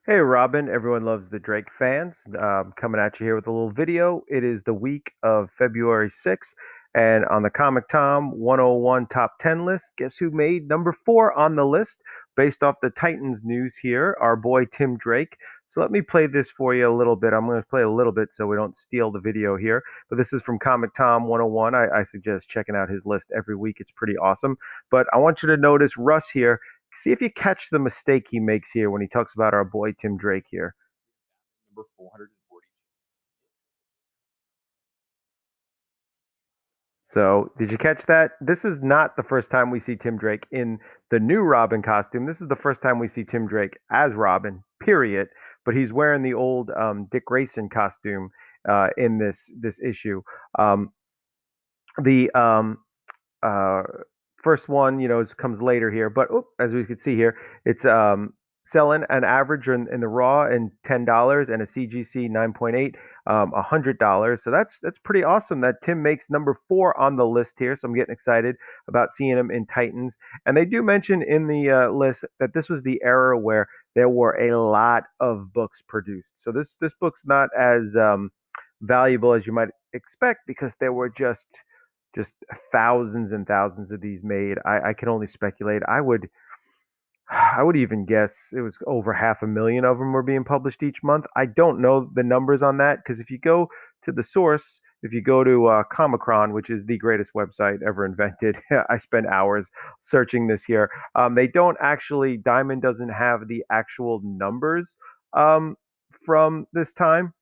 Hey Robin, everyone loves the Drake fans. Coming at you here with a little video. It is the week of February 6th, and on the Comic Tom 101 top 10 list, guess who made number 4 on the list based off the Titans news here? Our boy Tim Drake. So let me play this for you a little bit. I'm going to play a little bit so we don't steal the video here. But this is from Comic Tom 101. I suggest checking out his list every week. It's pretty awesome. But I want you to notice Russ here. See if you catch the mistake he makes here when he talks about our boy Tim Drake here. Number 440. So, did you catch that? This is not the first time we see Tim Drake in the new Robin costume. This is the first time we see Tim Drake as Robin, period. But he's wearing the old Dick Grayson costume in this issue. Um, the uh, first one, comes later here, but as we can see here, it's selling an average in the raw and $10 and a CGC 9.8, $100. So that's pretty awesome that Tim makes number 4 on the list here. So I'm getting excited about seeing him in Titans. And they do mention in the list that this was the era where there were a lot of books produced. So this book's not as valuable as you might expect because there were just thousands and thousands of these made. I can only speculate. I would even guess it was over half a million of them were being published each month. I don't know the numbers on that because if you go to the source, if you go to Comicron, which is the greatest website ever invented, I spent hours searching this here. They don't actually, Diamond doesn't have the actual numbers um, from this time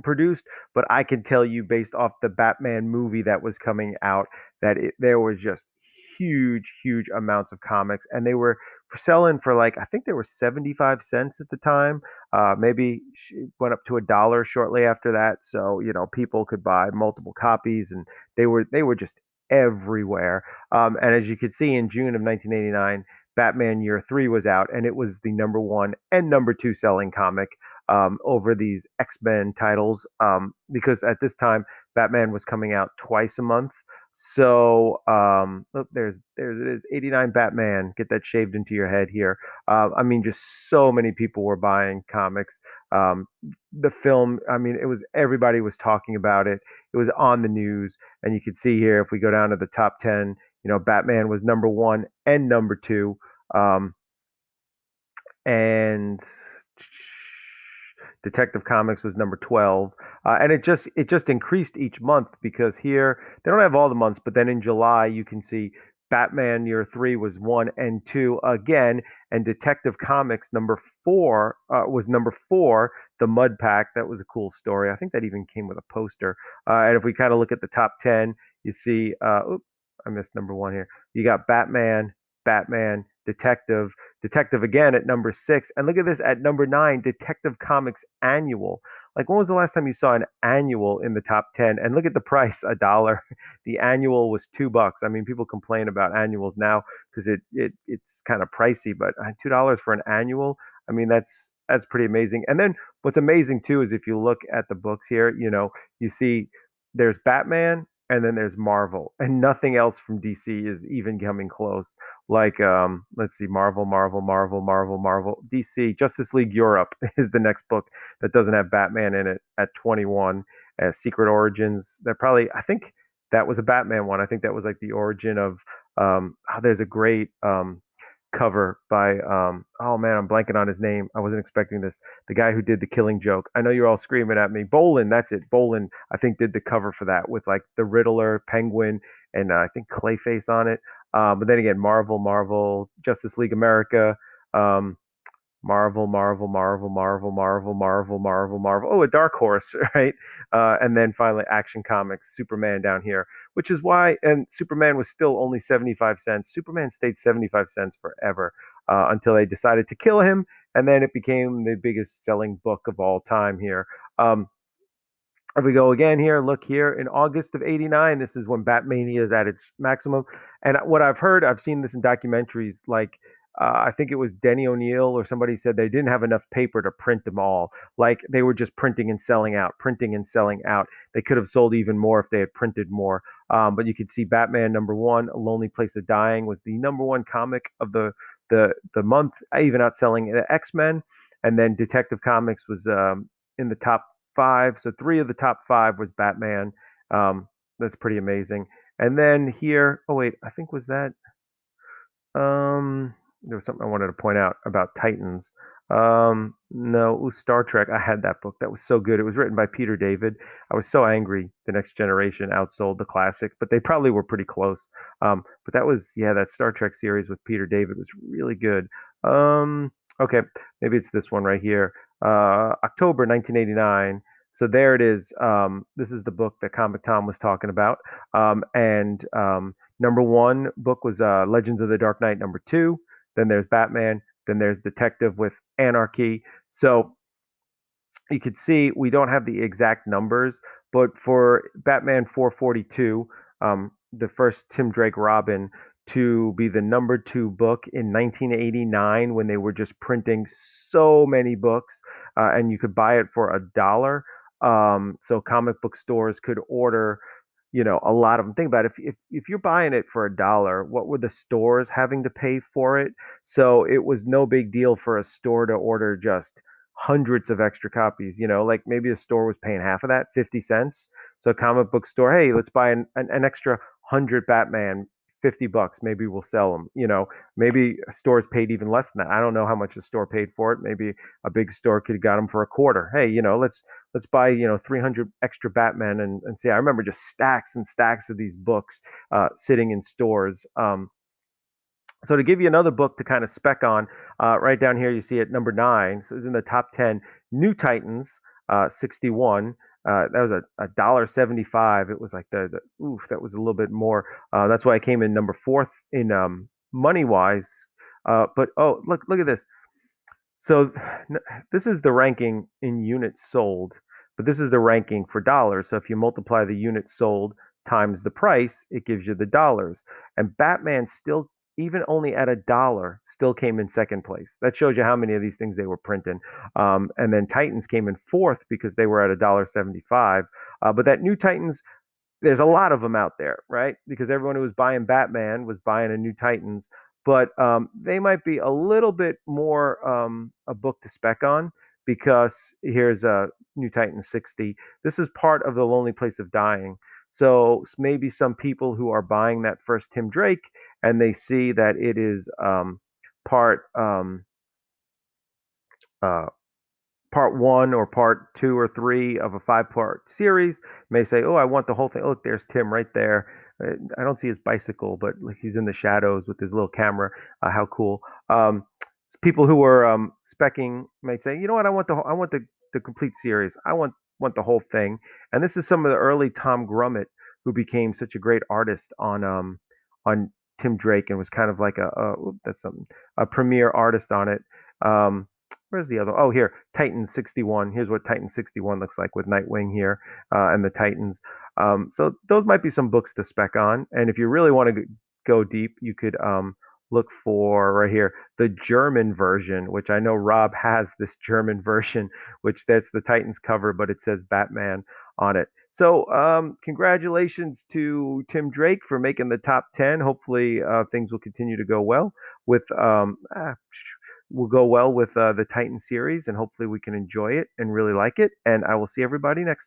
produced, but I can tell you based off the Batman movie that was coming out that there was just huge, huge amounts of comics, and they were selling for like I think they were 75 cents at the time. Maybe went up to a dollar shortly after that. So people could buy multiple copies, and they were just everywhere. And as you could see in June of 1989. Batman Year 3 was out, and it was the number one and number two selling comic over these X-Men titles because at this time Batman was coming out twice a month. So look, there's it is 89 Batman. Get that shaved into your head here. I mean, just so many people were buying comics. Um, the film, I mean, it was everybody was talking about it. It was on the news, and you could see here if we go down to the top 10, Batman was number one and number two. Um, and Detective Comics was number 12. And it just increased each month because here they don't have all the months, but then in July you can see Batman Year 3 was 1 and 2 again, and Detective Comics number 4 was number 4, the Mud Pack. That was a cool story. I think that even came with a poster. And if we kind of look at the top 10, you see, I missed number 1 here. You got Batman, Detective again at number 6. And look at this at number 9, Detective Comics Annual. Like, when was the last time you saw an annual in the top 10? And look at the price, a dollar. The annual was $2. I mean, people complain about annuals now because it's kind of pricey, but $2 for an annual, I mean, that's pretty amazing. And then what's amazing too is if you look at the books here, you see there's Batman and then there's Marvel, and nothing else from DC is even coming close. Like let's see, Marvel, DC, Justice League Europe is the next book that doesn't have Batman in it at 21. Secret Origins, that probably, I think that was a Batman one. I think that was like the origin of there's a great cover by oh man, I'm blanking on his name. I wasn't expecting this. The guy who did the Killing Joke. I know you're all screaming at me. Bolin, that's it. Bolin, I think, did the cover for that with like the Riddler, Penguin, and I think Clayface on it. But then again, Marvel, Justice League America, um, Marvel. Oh, a Dark Horse, right? And then finally, Action Comics, Superman down here, which is why, and Superman was still only 75 cents. Superman stayed 75 cents forever until they decided to kill him, and then it became the biggest selling book of all time here. If we go again here, look here in August of '89, this is when Batmania is at its maximum. And what I've heard, I've seen this in documentaries, like I think it was Denny O'Neil or somebody said they didn't have enough paper to print them all. Like they were just printing and selling out, printing and selling out. They could have sold even more if they had printed more. But you could see Batman number one, A Lonely Place of Dying, was the number one comic of the month, even outselling the X Men. and then Detective Comics was in the top five. So three of the top five was Batman. Um, that's pretty amazing. And then here, oh wait, I think was that there was something I wanted to point out about Titans. No, it was Star Trek. I had that book. That was so good. It was written by Peter David. I was so angry The Next Generation outsold the classic, but they probably were pretty close. But that was, yeah, that Star Trek series with Peter David was really good. Okay, maybe it's this one right here. October 1989. So there it is. This is the book that Comic Tom was talking about. And Number one book was Legends of the Dark Knight, number two. Then there's Batman. Then there's Detective with Anarchy. So you could see we don't have the exact numbers, but for Batman 442, the first Tim Drake Robin, to be the number two book in 1989 when they were just printing so many books and you could buy it for $1. So comic book stores could order, a lot of them. Think about it. If you're buying it for $1, what were the stores having to pay for it? So it was no big deal for a store to order just hundreds of extra copies. Like maybe the store was paying half of that, 50 cents. So a comic book store, hey, let's buy an extra 100 Batman, $50. Maybe we'll sell them. Maybe stores paid even less than that. I don't know how much the store paid for it. Maybe a big store could have got them for a quarter. Hey, let's buy 300 extra Batman and see. I remember just stacks and stacks of these books sitting in stores. So to give you another book to kind of spec on, right down here you see it number 9. So it's in the top 10. New Titans, 61. That was a $1.75. It was like the oof, that was a little bit more. That's why I came in number fourth in money wise. But oh, look at this. So this is the ranking in units sold, but this is the ranking for dollars. So if you multiply the units sold times the price, it gives you the dollars. And Batman still, even only at $1, still came in second place. That shows you how many of these things they were printing. And then Titans came in fourth because they were at $1.75. But that new Titans, there's a lot of them out there, right? Because everyone who was buying Batman was buying a new Titans, but they might be a little bit more a book to spec on because here's a New Titans 60. This is part of the Lonely Place of Dying. So maybe some people who are buying that first Tim Drake and they see that it is part uh, part one or part two or three of a five-part series may say, "Oh, I want the whole thing." Oh, look, there's Tim right there. I don't see his bicycle, but like, he's in the shadows with his little camera. How cool! People who are specking might say, "You know what? I want the complete series. I want the whole thing." And this is some of the early Tom Grummett who became such a great artist on Tim Drake and was kind of like that's something, a premier artist on it. Um, Where's the other? Oh, here, Titan 61. Here's what Titan 61 looks like with Nightwing here and the Titans. So those might be some books to spec on. And if you really want to go deep, you could look for right here the German version, which I know Rob has this German version, which that's the Titans cover, but it says Batman on it. So congratulations to Tim Drake for making the top 10. Hopefully things will continue to go well with will go well with the Titan series, and hopefully we can enjoy it and really like it. And I will see everybody next.